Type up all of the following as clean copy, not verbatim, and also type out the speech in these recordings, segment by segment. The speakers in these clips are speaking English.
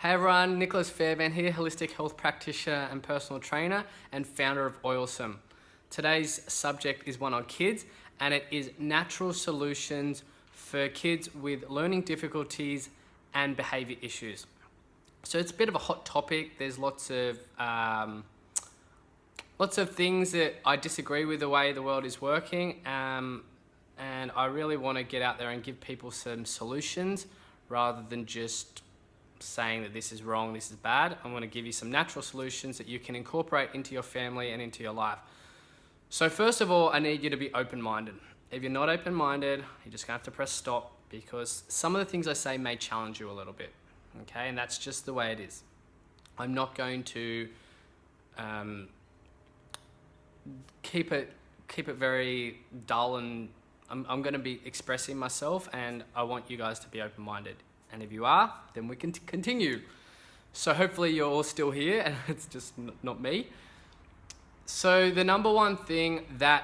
Hey everyone, Nicholas Fairbairn here, holistic health practitioner and personal trainer and founder of Oilsome. Today's subject is one on kids, and it is natural solutions for kids with learning difficulties and behavior issues. So it's a bit of a hot topic. There's lots of things that I disagree with the way the world is working, and I really want to get out there and give people some solutions rather than just saying that this is wrong, this is bad. I'm going to give you some natural solutions that you can incorporate into your family and into your life. So first of all, I need you to be open-minded. If you're not open-minded, you're just going to have to press stop, because some of the things I say may challenge you a little bit. Okay, and that's just the way it is. I'm not going to keep it very dull, and I'm going to be expressing myself, and I want you guys to be open-minded. And if you are, then we can continue. So hopefully you're all still here and it's just not me. So the number one thing that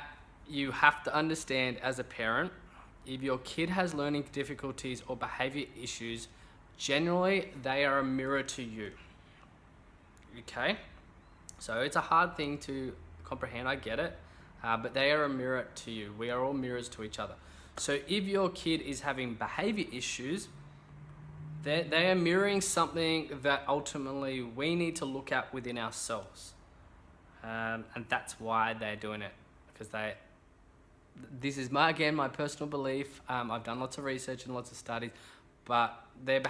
you have to understand as a parent, if your kid has learning difficulties or behavior issues, generally they are a mirror to you. Okay? So it's a hard thing to comprehend, I get it, but they are a mirror to you. We are all mirrors to each other. So if your kid is having behavior issues, they are mirroring something that ultimately we need to look at within ourselves. And that's why they're doing it. Because this is my personal belief. I've done lots of research and lots of studies, but they're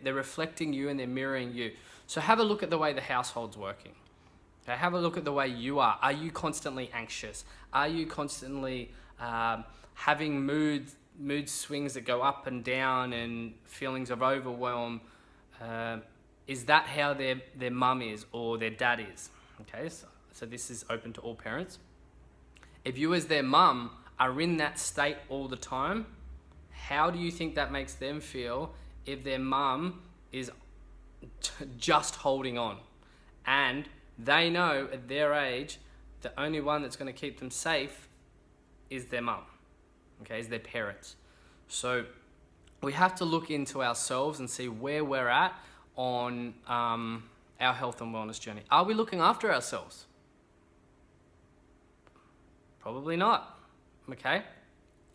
reflecting you and they're mirroring you. So have a look at the way the household's working. Okay, have a look at the way you are. Are you constantly anxious? Are you constantly having mood swings that go up and down and feelings of overwhelm? Is that how their mum is or their dad is? Okay, so this is open to all parents. If you as their mum are in that state all the time, how do you think that makes them feel if their mum is just holding on? And they know at their age, the only one that's going to keep them safe is their mum. Okay, is their parents. So we have to look into ourselves and see where we're at on our health and wellness journey. Are we looking after ourselves? Probably not. Okay,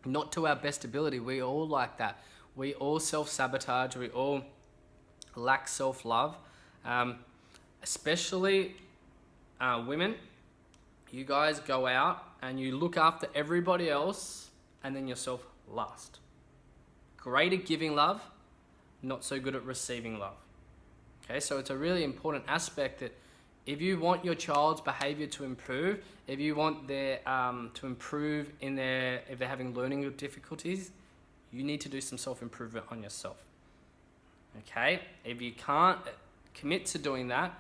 not to our best ability. We all like that. We all self-sabotage. We all lack self-love, especially women. You guys go out and you look after everybody else and then yourself last. Great at giving love, not so good at receiving love. Okay, so it's a really important aspect that if you want your child's behavior to improve, if you want their to improve if they're having learning difficulties, you need to do some self-improvement on yourself. Okay, if you can't commit to doing that,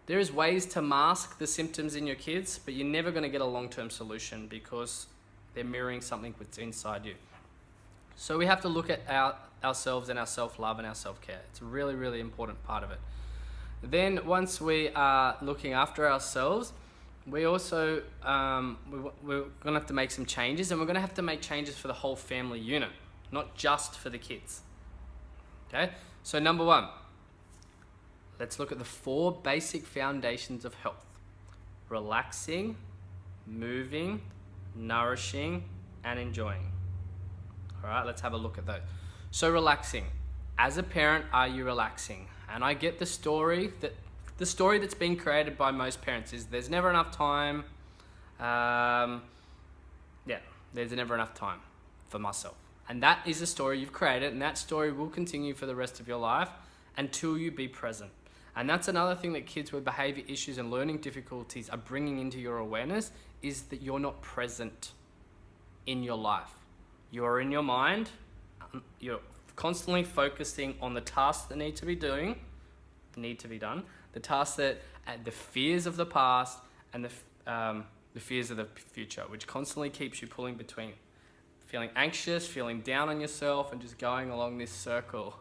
there is ways to mask the symptoms in your kids, but you're never going to get a long-term solution because they're mirroring something that's inside you. So we have to look at ourselves and our self-love and our self-care. It's a really, really important part of it. Then once we are looking after ourselves, we also, we're going to have to make some changes, and we're going to have to make changes for the whole family unit, not just for the kids. Okay? So number one, let's look at the 4 basic foundations of health: relaxing, moving, nourishing, and enjoying. All right, let's have a look at those. So relaxing. As a parent, are you relaxing? And I get the story that's being created by most parents is there's never enough time. There's never enough time for myself. And that is a story you've created, and that story will continue for the rest of your life until you be present. And that's another thing that kids with behavior issues and learning difficulties are bringing into your awareness, is that you're not present in your life. You're in your mind. You're constantly focusing on the tasks that need to be done, the tasks that, the fears of the past and the fears of the future, which constantly keeps you pulling between feeling anxious, feeling down on yourself, and just going along this circle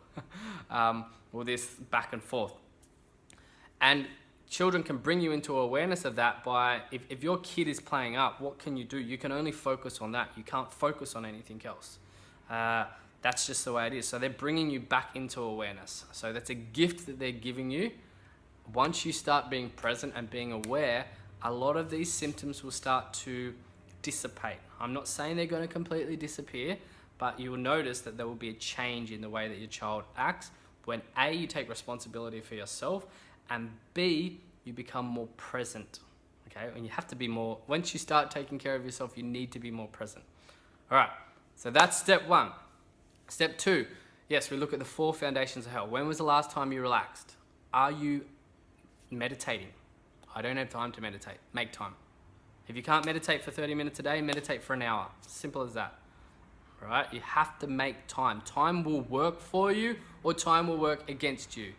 or this back and forth. And children can bring you into awareness of that by, if your kid is playing up, what can you do? You can only focus on that. You can't focus on anything else. That's just the way it is. So they're bringing you back into awareness. So that's a gift that they're giving you. Once you start being present and being aware, a lot of these symptoms will start to dissipate. I'm not saying they're going to completely disappear, but you will notice that there will be a change in the way that your child acts when A, you take responsibility for yourself, and B, you become more present. Okay, and you have to be more, once you start taking care of yourself, you need to be more present. All right, so that's step one. Step two, yes, we look at the 4 foundations of health. When was the last time you relaxed? Are you meditating? I don't have time to meditate. Make time. If you can't meditate for 30 minutes a day, meditate for an hour. Simple as that. All right, you have to make time. Time will work for you or time will work against you.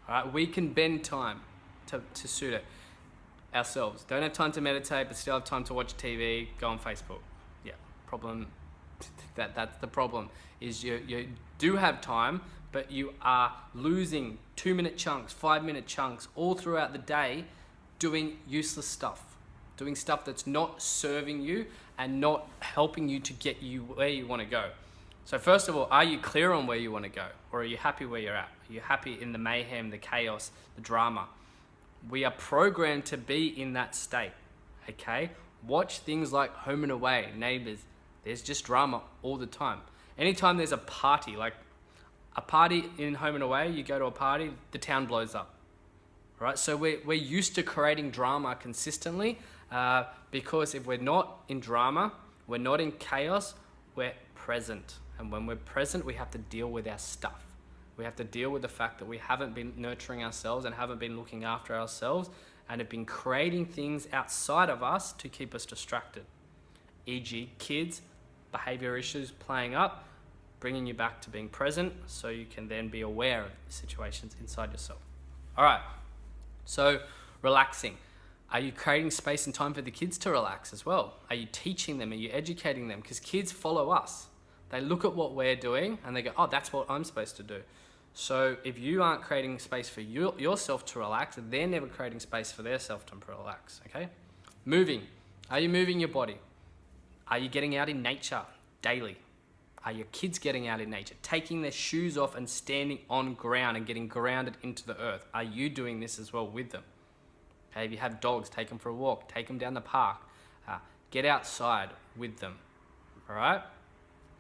All right, we can bend time to suit it ourselves. Don't have time to meditate, but still have time to watch TV, go on Facebook. Yeah, problem. That's the problem. Is you do have time, but you are losing 2-minute chunks, 5-minute chunks all throughout the day, doing useless stuff, doing stuff that's not serving you and not helping you to get you where you want to go. So first of all, are you clear on where you want to go, or are you happy where you're at? Are you happy in the mayhem, the chaos, the drama? We are programmed to be in that state, okay? Watch things like Home and Away, Neighbours. There's just drama all the time. Anytime there's a party, like a party in Home and Away, you go to a party, the town blows up, right? So we're used to creating drama consistently because if we're not in drama, we're not in chaos, we're present. And when we're present, we have to deal with our stuff. We have to deal with the fact that we haven't been nurturing ourselves and haven't been looking after ourselves and have been creating things outside of us to keep us distracted. E.g., kids, behavior issues playing up, bringing you back to being present so you can then be aware of the situations inside yourself. All right, so relaxing. Are you creating space and time for the kids to relax as well? Are you teaching them? Are you educating them? Because kids follow us. They look at what we're doing and they go, oh, that's what I'm supposed to do. So if you aren't creating space for yourself to relax, they're never creating space for their self to relax, okay? Moving. Are you moving your body? Are you getting out in nature daily? Are your kids getting out in nature? Taking their shoes off and standing on ground and getting grounded into the earth. Are you doing this as well with them? Okay, if you have dogs, take them for a walk. Take them down the park. Get outside with them, all right?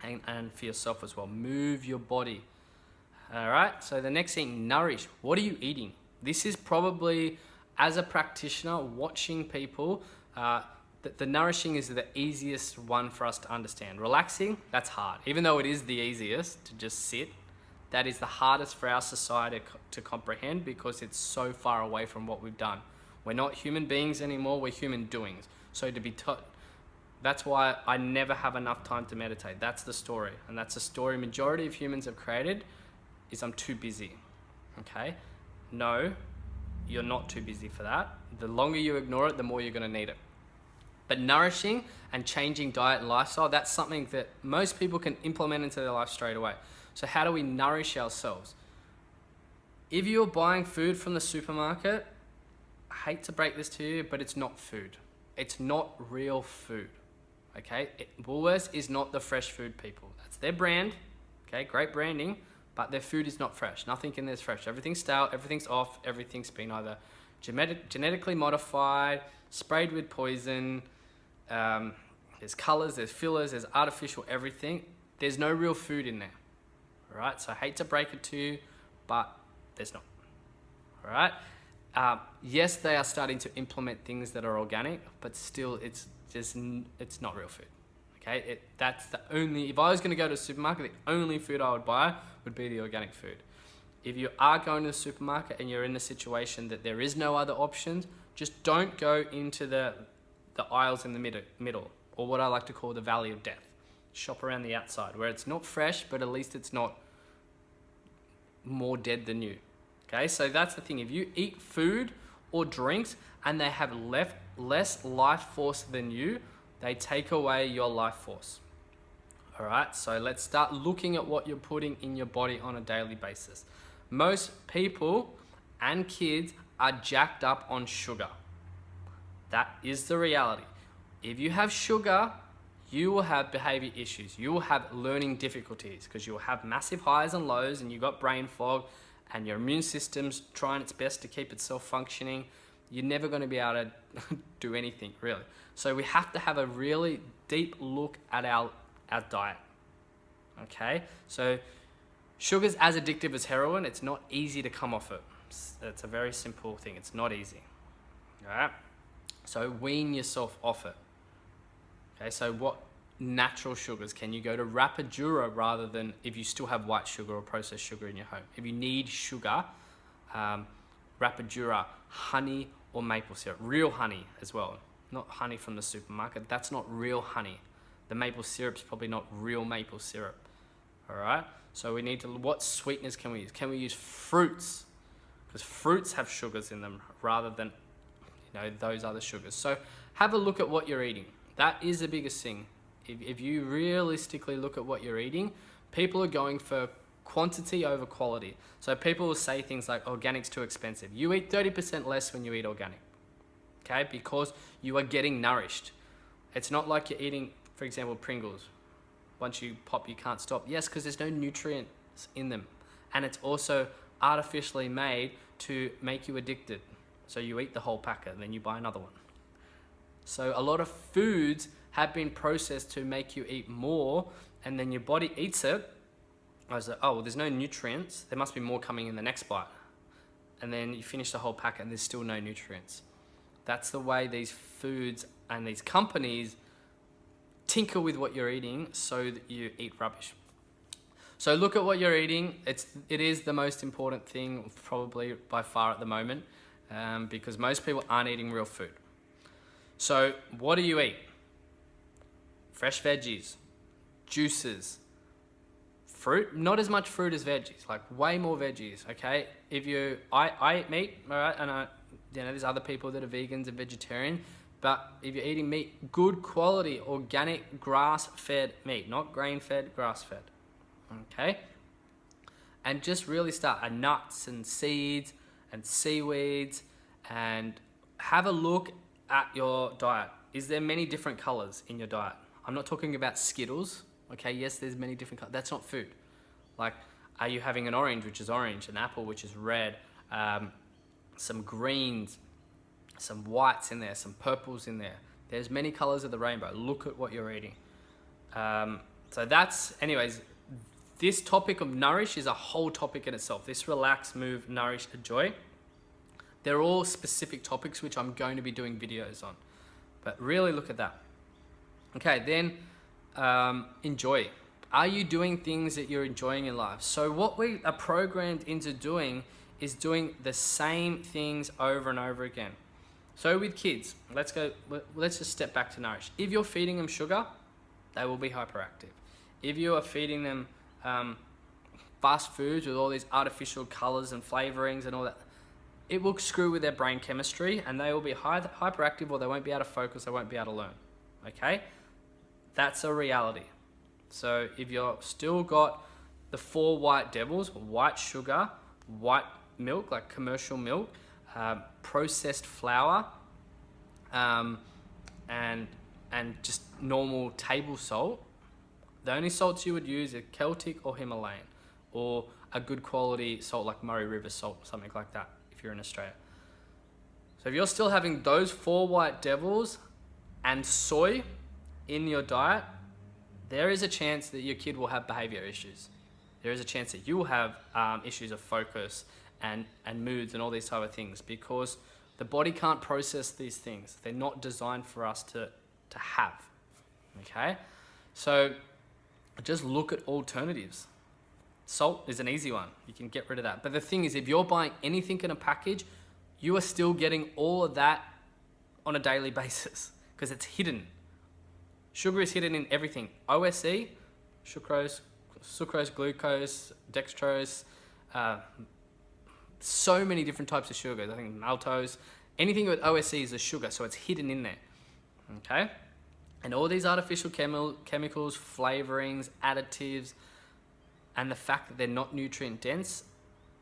And for yourself as well. Move your body. All right, so the next thing, nourish. What are you eating? This is probably, as a practitioner, watching people, the nourishing is the easiest one for us to understand. Relaxing, that's hard. Even though it is the easiest to just sit, that is the hardest for our society to comprehend because it's so far away from what we've done. We're not human beings anymore, we're human doings. So to be taught, that's why I never have enough time to meditate. That's the story. And that's a story majority of humans have created, is I'm too busy, okay? No, you're not too busy for that. The longer you ignore it, the more you're gonna need it. But nourishing and changing diet and lifestyle, that's something that most people can implement into their life straight away. So how do we nourish ourselves? If you're buying food from the supermarket, I hate to break this to you, but it's not food. It's not real food, okay? Woolworths is not the fresh food people. That's their brand, okay? Great branding, but their food is not fresh. Nothing in there is fresh. Everything's stale, everything's off, everything's been either genetically modified, sprayed with poison, there's colors, there's fillers, there's artificial everything. There's no real food in there, all right? So I hate to break it to you, but there's not, all right? Yes, they are starting to implement things that are organic, but still it's not real food, okay? That's the only, if I was gonna go to the supermarket, the only food I would buy would be the organic food. If you are going to the supermarket and you're in a situation that there is no other options, just don't go into the aisles in the middle, or what I like to call the valley of death. Shop around the outside, where it's not fresh, but at least it's not more dead than you. Okay, so that's the thing. If you eat food or drinks and they have less life force than you, they take away your life force. All right, so let's start looking at what you're putting in your body on a daily basis. Most people and kids are jacked up on sugar. That is the reality. If you have sugar, you will have behavior issues. You will have learning difficulties because you will have massive highs and lows, and you've got brain fog, and your immune system's trying its best to keep itself functioning. You're never going to be able to do anything, really. So we have to have a really deep look at our diet. Okay? So sugar's as addictive as heroin. It's not easy to come off it. It's a very simple thing. It's not easy. All right? So wean yourself off it. Okay, so what natural sugars can you go to? Rapidura rather than if you still have white sugar or processed sugar in your home. If you need sugar, Rapidura, honey or maple syrup. Real honey as well. Not honey from the supermarket. That's not real honey. The maple syrup's probably not real maple syrup. All right? So we need to, what sweeteners can we use? Can we use fruits? Because fruits have sugars in them rather than, those other sugars. So have a look at what you're eating. That is the biggest thing. If you realistically look at what you're eating, people are going for quantity over quality. So people will say things like organic's too expensive. You eat 30% less when you eat organic, okay? Because you are getting nourished. It's not like you're eating, for example, Pringles. Once you pop, you can't stop. Yes, because there's no nutrients in them. And it's also artificially made to make you addicted. So you eat the whole packet and then you buy another one. So a lot of foods have been processed to make you eat more, and then your body eats it. I was like, oh, well, there's no nutrients. There must be more coming in the next bite. And then you finish the whole packet and there's still no nutrients. That's the way these foods and these companies tinker with what you're eating so that you eat rubbish. So look at what you're eating. It is the most important thing probably by far at the moment, because most people aren't eating real food. So what do you eat? Fresh veggies, juices, fruit. Not as much fruit as veggies, like way more veggies, okay? I eat meat, all right? And there's other people that are vegans and vegetarian, but if you're eating meat, good quality, organic, grass-fed meat, not grain-fed, grass-fed, okay? And just really start nuts and seeds and seaweeds, and have a look at your diet. Is there many different colors in your diet? I'm not talking about Skittles, okay? Yes, there's many different colors. That's not food. Like, are you having an orange, which is orange, an apple, which is red, some greens, some whites in there, some purples in there. There's many colors of the rainbow. Look at what you're eating. So that's, anyways, this topic of Nourish is a whole topic in itself. This relax, move, nourish, enjoy. They're all specific topics which I'm going to be doing videos on. But really look at that. Okay, then enjoy. Are you doing things that you're enjoying in life? So what we are programmed into doing is doing the same things over and over again. So with kids, let's just step back to Nourish. If you're feeding them sugar, they will be hyperactive. If you are feeding them fast foods with all these artificial colors and flavorings and all that, it will screw with their brain chemistry, and they will be hyperactive, or they won't be able to focus, they won't be able to learn, okay? That's a reality. So if you've still got the 4 white devils, white sugar, white milk, like commercial milk, processed flour, and just normal table salt, the only salts you would use are Celtic or Himalayan, or a good quality salt like Murray River salt, something like that, if you're in Australia. So if you're still having those 4 white devils and soy in your diet, there is a chance that your kid will have behavior issues. There is a chance that you will have issues of focus and moods and all these type of things, because the body can't process these things. They're not designed for us to have, okay? So just look at alternatives. Salt is an easy one. You can get rid of that. But the thing is, if you're buying anything in a package, you are still getting all of that on a daily basis because it's hidden. Sugar is hidden in everything. OSE, sucrose, glucose, dextrose, so many different types of sugars. I think maltose, anything with OSE is a sugar, so it's hidden in there, okay? And all these artificial chemicals, flavorings, additives, and the fact that they're not nutrient dense,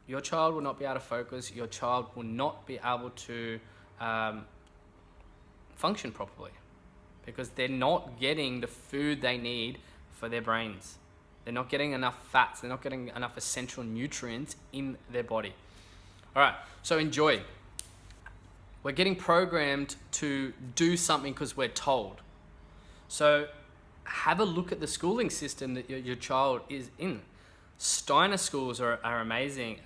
your child will not be able to focus, your child will not be able to function properly. because they're not getting the food they need for their brains. They're not getting enough fats. They're not getting enough essential nutrients in their body. All right, so enjoy. We're getting programmed to do something because we're told. So have a look at the schooling system that your child is in. Steiner Schools are amazing.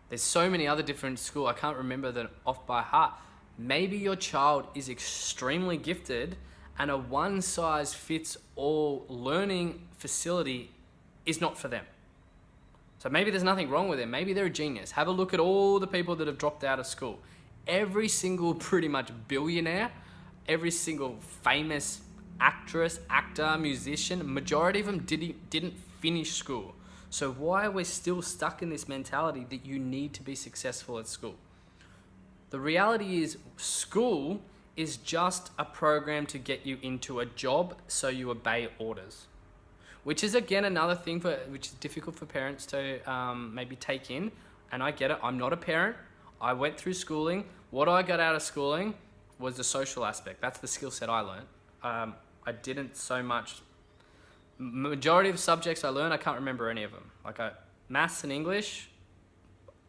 There's so many other different schools. I can't remember them off by heart. Maybe your child is extremely gifted and a one-size-fits-all learning facility is not for them. So maybe there's nothing wrong with them. Maybe they're a genius. Have a look at all the people that have dropped out of school. Every single pretty much billionaire, every single famous actress, actor, musician, majority of them didn't finish school. So why are we still stuck in this mentality that you need to be successful at school? The reality is school is just a program to get you into a job so you obey orders. Which is again another thing which is difficult for parents to maybe take in. And I get it, I'm not a parent. I went through schooling. What I got out of schooling was the social aspect. That's the skill set I learned. I didn't so much. Majority of subjects I learned, I can't remember any of them. Like maths and English,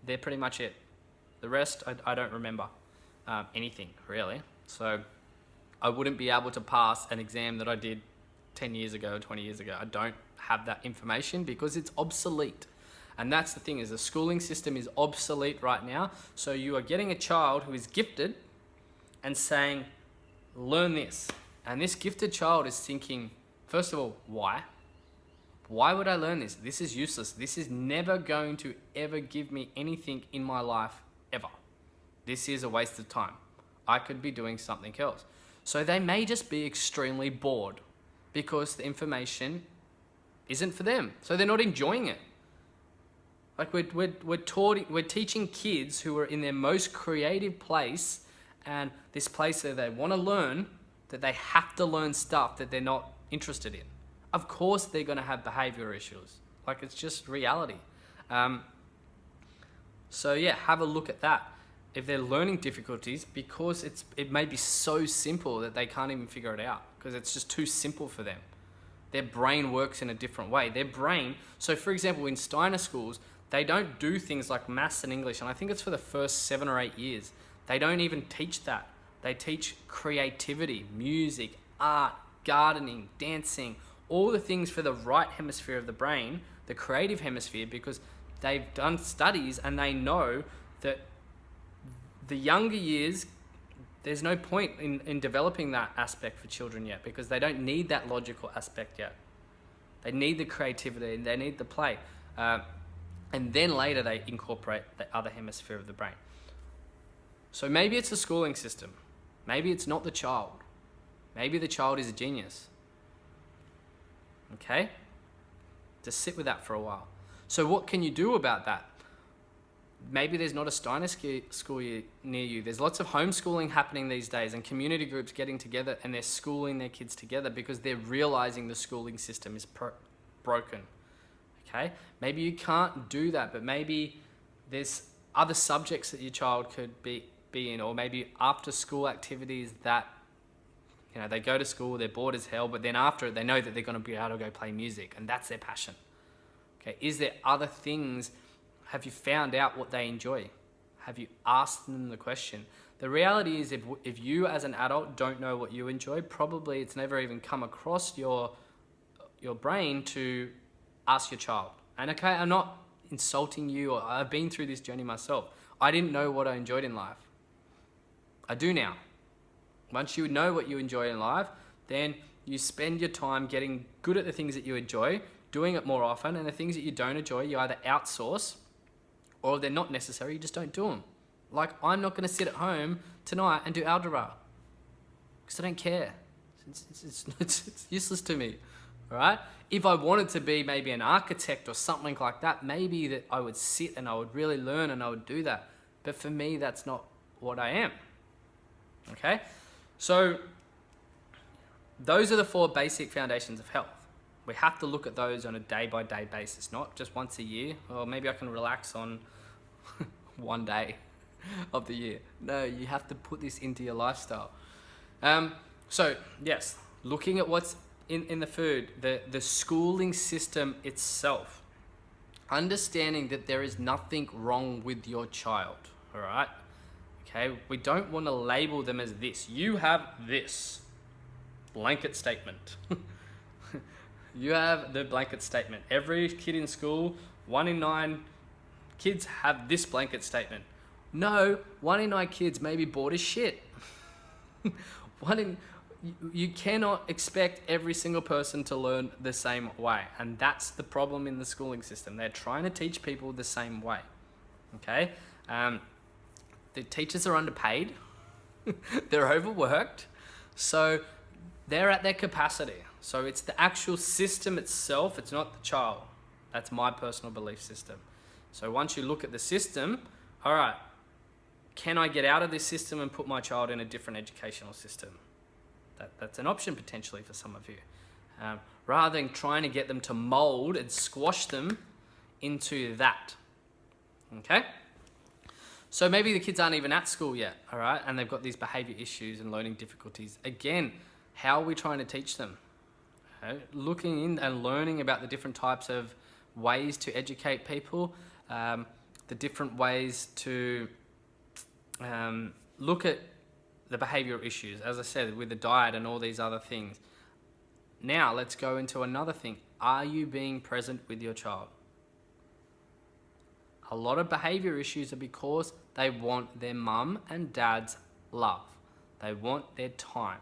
they're pretty much it. The rest, I don't remember anything really. So I wouldn't be able to pass an exam that I did 10 years ago, 20 years ago. I don't have that information because it's obsolete. And that's the thing, is the schooling system is obsolete right now. So you are getting a child who is gifted and saying, learn this. And this gifted child is thinking, first of all, why? Why would I learn this? This is useless. This is never going to ever give me anything in my life, ever. This is a waste of time. I could be doing something else. So they may just be extremely bored because the information isn't for them. So they're not enjoying it. Like we're teaching kids who are in their most creative place and this place that they want to learn, that they have to learn stuff that they're not interested in. Of course they're going to have behavioral issues. Like it's just reality. So yeah, have a look at that. If they're learning difficulties, because it may be so simple that they can't even figure it out because it's just too simple for them. Their brain works in a different way. So for example, in Steiner Schools, they don't do things like maths and English, and I think it's for the first 7 or 8 years. They don't even teach that. They teach creativity, music, art, gardening, dancing, all the things for the right hemisphere of the brain, the creative hemisphere, because they've done studies and they know that the younger years, there's no point in developing that aspect for children yet because they don't need that logical aspect yet. They need the creativity and they need the play. And then later they incorporate the other hemisphere of the brain. So maybe it's the schooling system. Maybe it's not the child. Maybe the child is a genius. Okay? Just sit with that for a while. So what can you do about that? Maybe there's not a Steiner school near you. There's lots of homeschooling happening these days and community groups getting together and they're schooling their kids together because they're realizing the schooling system is broken. Okay? Maybe you can't do that, but maybe there's other subjects that your child could be in, or maybe after school activities that, they go to school, they're bored as hell, but then after it, they know that they're going to be able to go play music and that's their passion. Okay? Is there other things? Have you found out what they enjoy? Have you asked them the question? The reality is if you as an adult don't know what you enjoy, probably it's never even come across your brain to ask your child. And okay, I'm not insulting you, or I've been through this journey myself. I didn't know what I enjoyed in life. I do now. Once you know what you enjoy in life, then you spend your time getting good at the things that you enjoy, doing it more often, and the things that you don't enjoy, you either outsource, or if they're not necessary, you just don't do them. Like, I'm not going to sit at home tonight and do algebra because I don't care. It's useless to me, all right? If I wanted to be maybe an architect or something like that, maybe that I would sit and I would really learn and I would do that. But for me, that's not what I am, okay? So those are the 4 basic foundations of health. We have to look at those on a day-by-day basis, not just once a year, or maybe I can relax on one day of the year. No, you have to put this into your lifestyle. So yes, looking at what's in the food, the schooling system itself, understanding that there is nothing wrong with your child, all right? Okay, we don't want to label them as this. You have this blanket statement. You have the blanket statement. Every kid in school, 1 in 9 kids have this blanket statement. No, 1 in 9 kids may be bored as shit. You cannot expect every single person to learn the same way. And that's the problem in the schooling system. They're trying to teach people the same way. Okay? The teachers are underpaid. They're overworked. So they're at their capacity. So it's the actual system itself. It's not the child. That's my personal belief system. So once you look at the system, all right, can I get out of this system and put my child in a different educational system? That's an option potentially for some of you. Rather than trying to get them to mold and squash them into that. Okay? So maybe the kids aren't even at school yet, all right? And they've got these behavior issues and learning difficulties. Again, how are we trying to teach them? Okay? Looking in and learning about the different types of ways to educate people, the different ways to look at the behavioural issues, as I said, with the diet and all these other things. Now, let's go into another thing. Are you being present with your child? A lot of behaviour issues are because they want their mum and dad's love. They want their time.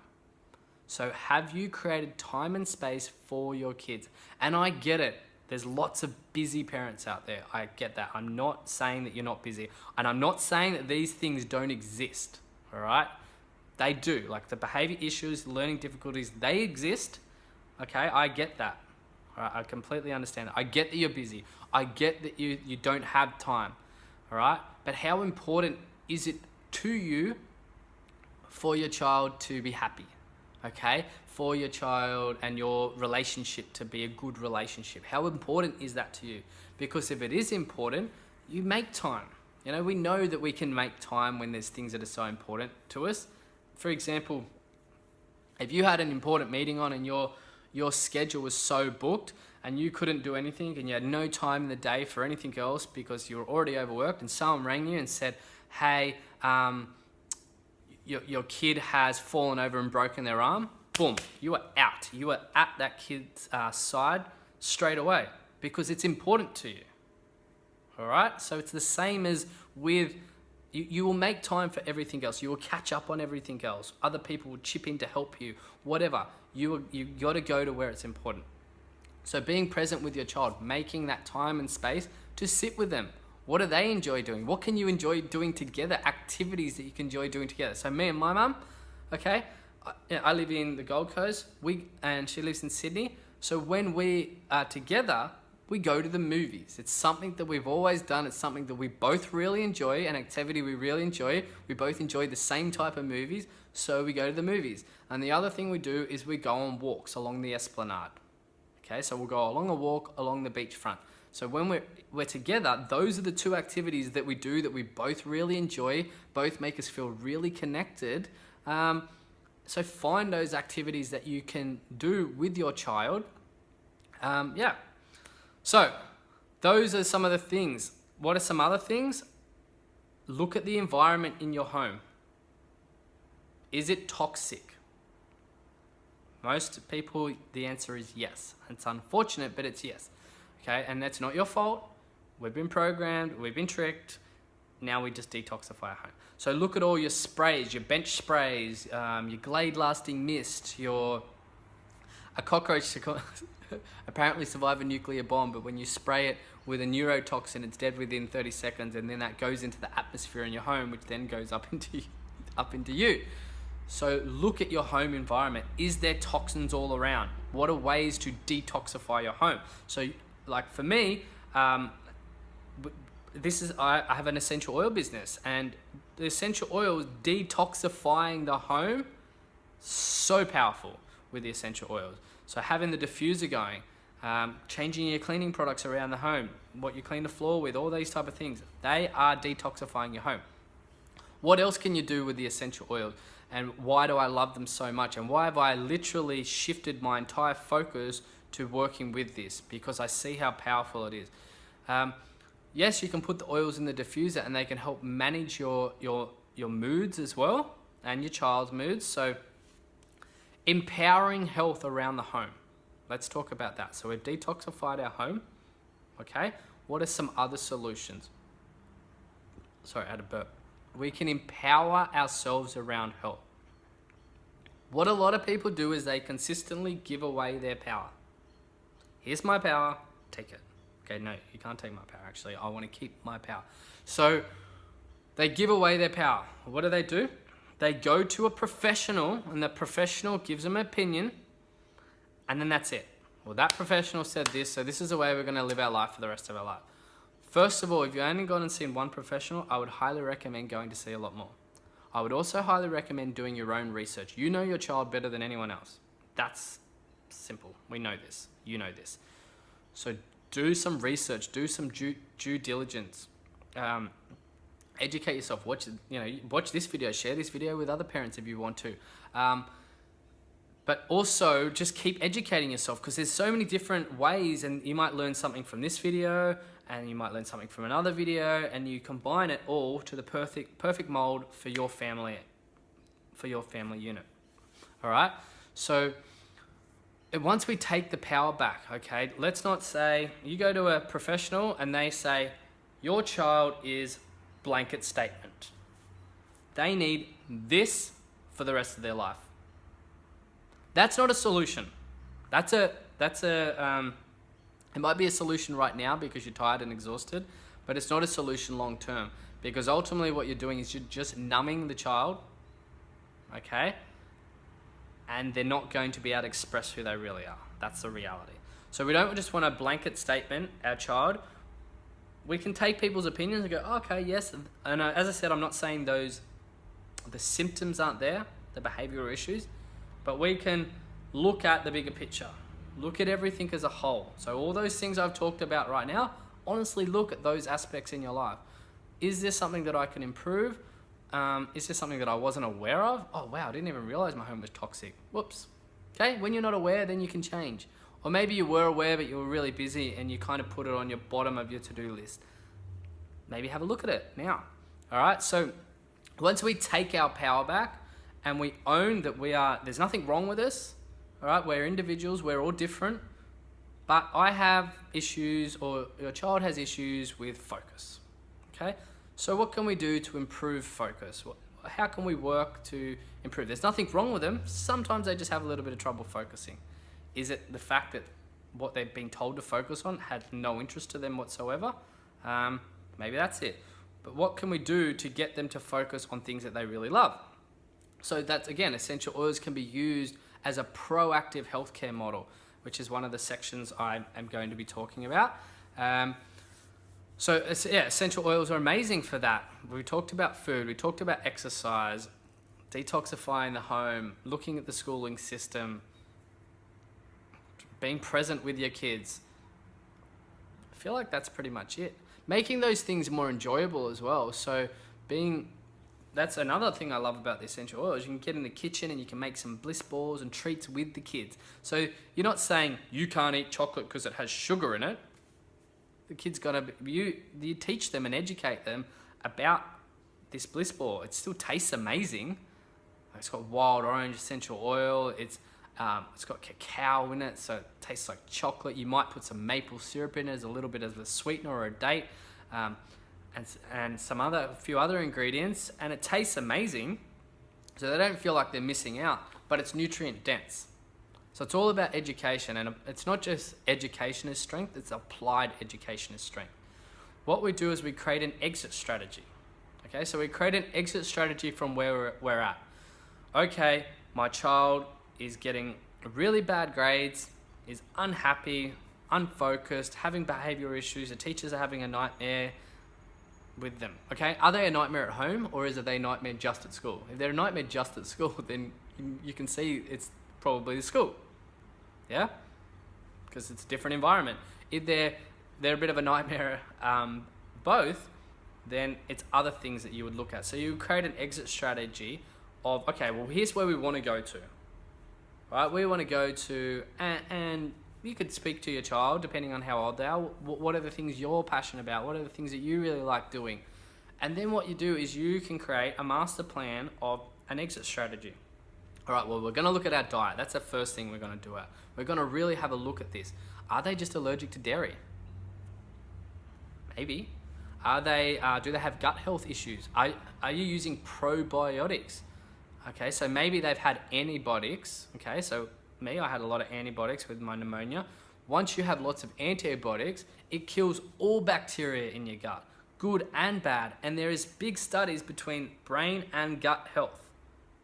So have you created time and space for your kids? And I get it. There's lots of busy parents out there. I get that. I'm not saying that you're not busy. And I'm not saying that these things don't exist. All right? They do. Like the behavior issues, learning difficulties, they exist. Okay? I get that. All right? I completely understand it. I get that you're busy. I get that you don't have time. All right? But how important is it to you for your child to be happy? Okay? For your child and your relationship to be a good relationship. How important is that to you? Because if it is important, you make time. You know, we know that we can make time when there's things that are so important to us. For example, if you had an important meeting on and your schedule was so booked and you couldn't do anything and you had no time in the day for anything else because you were already overworked, and someone rang you and said, hey, your kid has fallen over and broken their arm, boom, you are out. You are at that kid's side straight away because it's important to you. All right? So it's the same as with, you will make time for everything else. You will catch up on everything else. Other people will chip in to help you, whatever. You got to go to where it's important. So being present with your child, making that time and space to sit with them. What do they enjoy doing? What can you enjoy doing together? Activities that you can enjoy doing together. So me and my mum, okay, I live in the Gold Coast, and she lives in Sydney. So when we are together, we go to the movies. It's something that we've always done. It's something that we both really enjoy, an activity we really enjoy. We both enjoy the same type of movies, so we go to the movies. And the other thing we do is we go on walks along the esplanade. Okay, so we'll go along a walk along the beachfront. So when we're together, those are the two activities that we do that we both really enjoy, both make us feel really connected. So find those activities that you can do with your child. So those are some of the things. What are some other things? Look at the environment in your home. Is it toxic? Most people, the answer is yes. It's unfortunate, but it's yes. Okay, and that's not your fault. We've been programmed, we've been tricked. Now we just detoxify our home. So look at all your sprays, your bench sprays, your Glade Lasting Mist, a cockroach apparently survive a nuclear bomb, but when you spray it with a neurotoxin, it's dead within 30 seconds, and then that goes into the atmosphere in your home, which then goes up into you. So look at your home environment. Is there toxins all around? What are ways to detoxify your home? So like for me, I have an essential oil business, and the essential oils detoxifying the home, so powerful with the essential oils. So having the diffuser going, changing your cleaning products around the home, what you clean the floor with, all these type of things, they are detoxifying your home. What else can you do with the essential oils? And why do I love them so much? And why have I literally shifted my entire focus to working with this? Because I see how powerful it is. Yes, you can put the oils in the diffuser and they can help manage your moods as well, and your child's moods. So empowering health around the home. Let's talk about that. So we've detoxified our home. Okay. What are some other solutions? Sorry, I had a burp. We can empower ourselves around health. What a lot of people do is they consistently give away their power. Here's my power, take it. Okay, no, you can't take my power, actually. I want to keep my power. So they give away their power. What do? They go to a professional, and the professional gives them an opinion, and then that's it. Well, that professional said this, so this is the way we're going to live our life for the rest of our life. First of all, if you only gone and seen one professional, I would highly recommend going to see a lot more. I would also highly recommend doing your own research. You know your child better than anyone else. That's simple. We know this. You know this. So do some research. Do some due diligence. Educate yourself. Watch this video. Share this video with other parents if you want to. But also just keep educating yourself, because there's so many different ways, and you might learn something from this video and you might learn something from another video, and you combine it all to the perfect mold for your family unit. All right. So once we take the power back, okay, let's not say you go to a professional and they say your child is blanket statement. They need this for the rest of their life. That's not a solution. It might be a solution right now because you're tired and exhausted, but it's not a solution long term, because ultimately what you're doing is you're just numbing the child, okay? And they're not going to be able to express who they really are. That's the reality. So we don't just want a blanket statement, our child. We can take people's opinions and go, oh, okay, yes. And as I said, I'm not saying the symptoms aren't there, the behavioural issues, but we can look at the bigger picture. Look at everything as a whole. So all those things I've talked about right now, honestly look at those aspects in your life. Is there something that I can improve? Is there something that I wasn't aware of? Oh, wow, I didn't even realize my home was toxic. Whoops. Okay, when you're not aware, then you can change. Or maybe you were aware, but you were really busy and you kind of put it on your bottom of your to-do list. Maybe have a look at it now. All right, so once we take our power back and we own that there's nothing wrong with us, all right, we're individuals, we're all different, but I have issues, or your child has issues with focus, okay? So what can we do to improve focus? How can we work to improve? There's nothing wrong with them. Sometimes they just have a little bit of trouble focusing. Is it the fact that what they've been told to focus on had no interest to them whatsoever? Maybe that's it. But what can we do to get them to focus on things that they really love? So that's, again, essential oils can be used as a proactive healthcare model, which is one of the sections I am going to be talking about. Essential oils are amazing for that. We talked about food, we talked about exercise, detoxifying the home, looking at the schooling system, being present with your kids. I feel like that's pretty much it. Making those things more enjoyable as well. So that's another thing I love about the essential oils. You can get in the kitchen and you can make some bliss balls and treats with the kids. So you're not saying you can't eat chocolate because it has sugar in it. The kids you teach them and educate them about this bliss ball. It still tastes amazing. It's got wild orange essential oil. It's got cacao in it, so it tastes like chocolate. You might put some maple syrup in it as a little bit of a sweetener or a date. And a few other ingredients, and it tastes amazing, so they don't feel like they're missing out, but it's nutrient dense. So it's all about education, and it's not just education as strength, it's applied education as strength. What we do is we create an exit strategy. Okay, so we create an exit strategy from where we're at. Okay, my child is getting really bad grades, is unhappy, unfocused, having behavioral issues, the teachers are having a nightmare with them. Okay, are they a nightmare at home, or is it a nightmare just at school? If they're a nightmare just at school, then you can see it's probably the school. Yeah, because it's a different environment. If they're a bit of a nightmare both, then it's other things that you would look at. So you create an exit strategy of, okay, well, here's where we want to go to, right? We want to go to, and you could speak to your child, depending on how old they are. What are the things you're passionate about? What are the things that you really like doing? And then what you do is you can create a master plan of an exit strategy. All right, well, we're going to look at our diet. That's the first thing we're going to do. We're going to really have a look at this. Are they just allergic to dairy? Maybe. Do they have gut health issues? Are you using probiotics? Okay, so maybe they've had antibiotics. Okay, so me, I had a lot of antibiotics with my pneumonia. Once you have lots of antibiotics, it kills all bacteria in your gut, good and bad. And there is big studies between brain and gut health.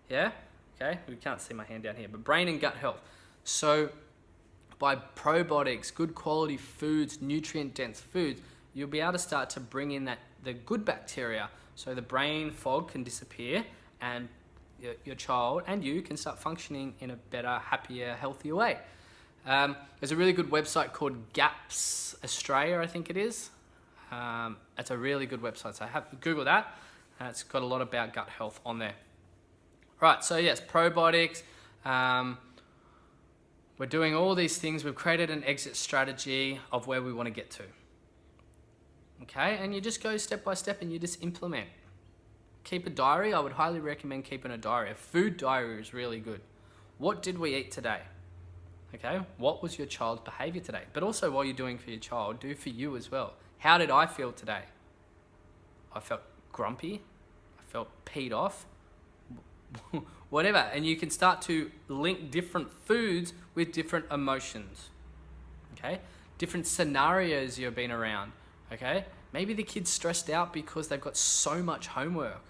Yeah? Okay, we can't see my hand down here, but brain and gut health. So by probiotics, good quality foods, nutrient-dense foods, you'll be able to start to bring in the good bacteria, so the brain fog can disappear, and your child and you can start functioning in a better, happier, healthier way. There's a really good website called GAPS Australia, I think it is. It's a really good website, so Google that. It's got a lot about gut health on there. Right, so yes, probiotics. We're doing all these things. We've created an exit strategy of where we want to get to. Okay, and you just go step by step and you just implement. Keep a diary. I would highly recommend keeping a diary. A food diary is really good. What did we eat today? Okay, what was your child's behavior today? But also, while you're doing for your child, do for you as well. How did I feel today? I felt grumpy. I felt peed off. Whatever. And you can start to link different foods with different emotions. Okay, different scenarios you've been around. Okay, maybe the kid's stressed out because they've got so much homework.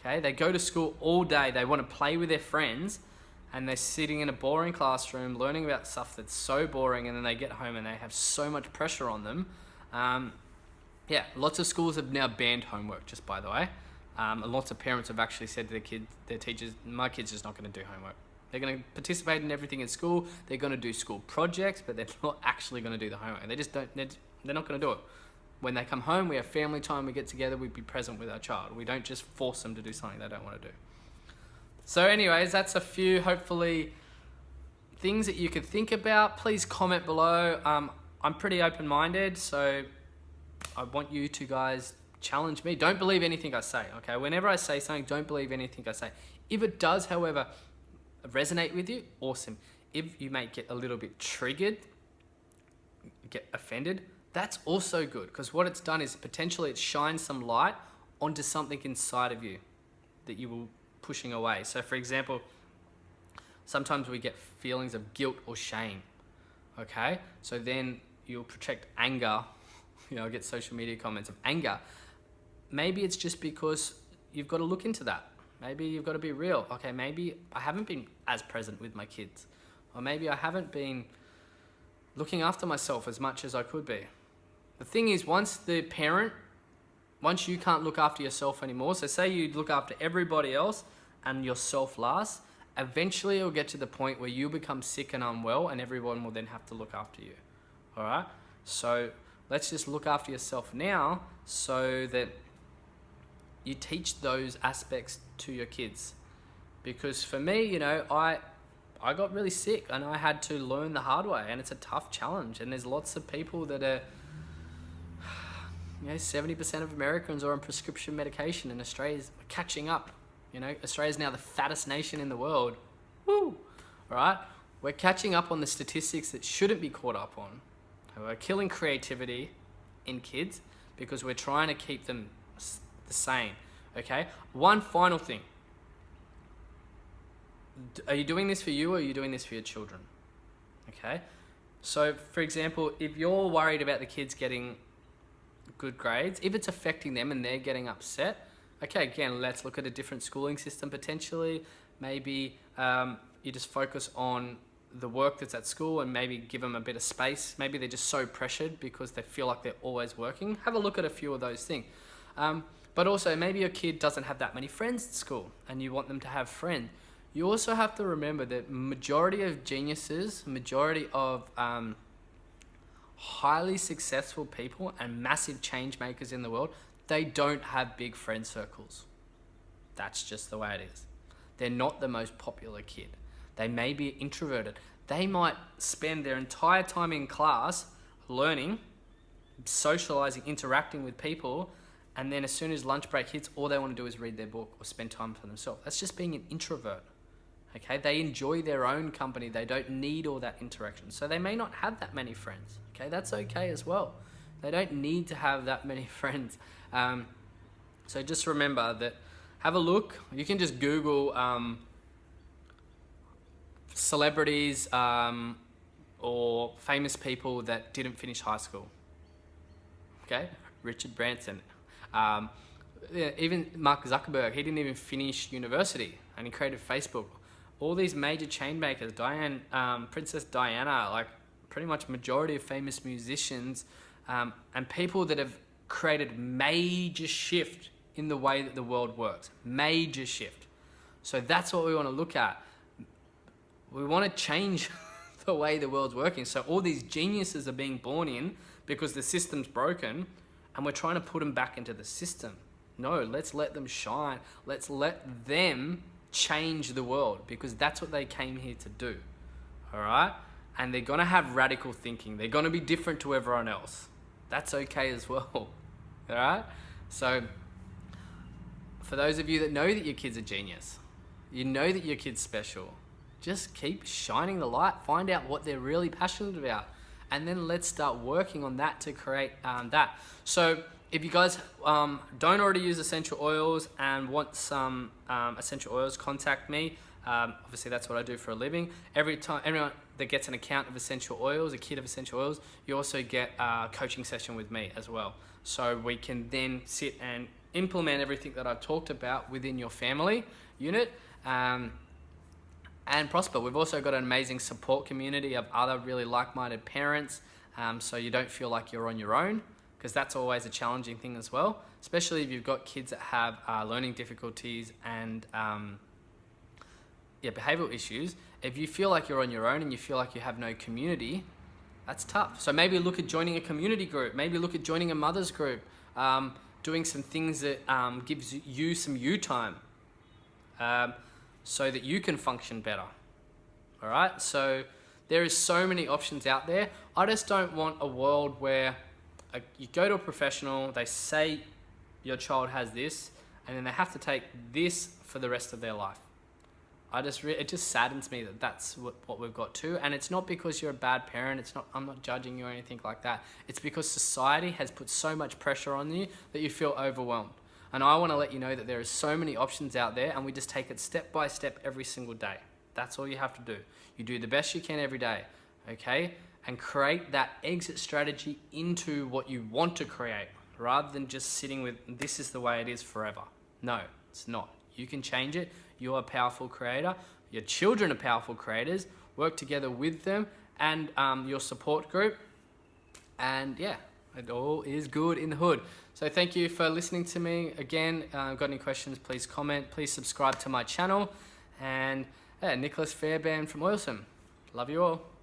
Okay, they go to school all day, they want to play with their friends, and they're sitting in a boring classroom learning about stuff that's so boring, and then they get home and they have so much pressure on them. Yeah, lots of schools have now banned homework, just by the way. And lots of parents have actually said to their teachers, my kid's just not going to do homework. They're going to participate in everything in school, they're going to do school projects, but they're not actually going to do the homework. They're not going to do it. When they come home, we have family time, we get together, we be present with our child. We don't just force them to do something they don't want to do. So anyways, that's a few, hopefully, things that you could think about. Please comment below. I'm pretty open-minded, so I want you to guys challenge me. Don't believe anything I say, okay? Whenever I say something, don't believe anything I say. If it does, however, resonate with you, awesome. If you may get a little bit triggered, get offended, that's also good, because what it's done is potentially it shines some light onto something inside of you that you were pushing away. So for example, sometimes we get feelings of guilt or shame, okay? So then you'll project anger, I get social media comments of anger. Maybe it's just because you've got to look into that. Maybe you've got to be real. Okay, maybe I haven't been as present with my kids, or maybe I haven't been looking after myself as much as I could be. The thing is, once you can't look after yourself anymore, so say you look after everybody else and yourself last, eventually it'll get to the point where you become sick and unwell and everyone will then have to look after you. All right? So let's just look after yourself now so that you teach those aspects to your kids. Because for me, I got really sick and I had to learn the hard way, and it's a tough challenge. And there's lots of people that are, 70% of Americans are on prescription medication, and Australia's catching up. Australia's now the fattest nation in the world. Woo! All right? We're catching up on the statistics that shouldn't be caught up on. We're killing creativity in kids because we're trying to keep them the same. Okay? One final thing. Are you doing this for you, or are you doing this for your children? Okay? So, for example, if you're worried about the kids getting good grades, if it's affecting them and they're getting upset, okay, again, let's look at a different schooling system potentially. Maybe you just focus on the work that's at school and maybe give them a bit of space. Maybe they're just so pressured because they feel like they're always working. Have a look at a few of those things. But also, maybe your kid doesn't have that many friends at school and you want them to have friends. You also have to remember that majority of geniuses, majority of highly successful people and massive change makers in the world, they don't have big friend circles. That's just the way it is. They're not the most popular kid. They may be introverted. They might spend their entire time in class learning, socializing, interacting with people, and then as soon as lunch break hits, all they want to do is read their book or spend time for themselves. That's just being an introvert. Okay, they enjoy their own company. They don't need all that interaction. So they may not have that many friends. Okay, that's okay as well. They don't need to have that many friends. So just remember that, have a look. You can just Google celebrities or famous people that didn't finish high school. Okay, Richard Branson. Even Mark Zuckerberg, he didn't even finish university and he created Facebook. All these major chain makers, Princess Diana, like pretty much majority of famous musicians and people that have created major shift in the way that the world works. Major shift. So that's what we want to look at. We want to change the way the world's working. So all these geniuses are being born in because the system's broken and we're trying to put them back into the system. No, let's let them shine. Let's let them change the world because that's what they came here to do. All right? And they're going to have radical thinking. They're going to be different to everyone else. That's okay as well. All right? So for those of you that know that your kid's a genius, you know that your kid's special, just keep shining the light. Find out what they're really passionate about. And then let's start working on that to create that. So if you guys don't already use essential oils and want some essential oils, contact me. Obviously, that's what I do for a living. Everyone that gets an account of essential oils, a kit of essential oils, you also get a coaching session with me as well. So we can then sit and implement everything that I've talked about within your family unit and prosper. We've also got an amazing support community of other really like-minded parents, so you don't feel like you're on your own, because that's always a challenging thing as well, especially if you've got kids that have learning difficulties and behavioral issues. If you feel like you're on your own and you feel like you have no community, that's tough. So maybe look at joining a community group. Maybe look at joining a mother's group, doing some things that gives you some you time, so that you can function better. All right? So there is so many options out there. I just don't want a world where you go to a professional, they say your child has this, and then they have to take this for the rest of their life. It just saddens me that that's what we've got to. And it's not because you're a bad parent. I'm not judging you or anything like that. It's because society has put so much pressure on you that you feel overwhelmed. And I want to let you know that there are so many options out there, and we just take it step by step every single day. That's all you have to do. You do the best you can every day, okay? And create that exit strategy into what you want to create, rather than just sitting with, this is the way it is forever. No, it's not. You can change it. You're a powerful creator. Your children are powerful creators. Work together with them and your support group. And yeah, it all is good in the hood. So thank you for listening to me. Again, got any questions, please comment. Please subscribe to my channel. And Nicholas Fairbairn from Oilsome. Love you all.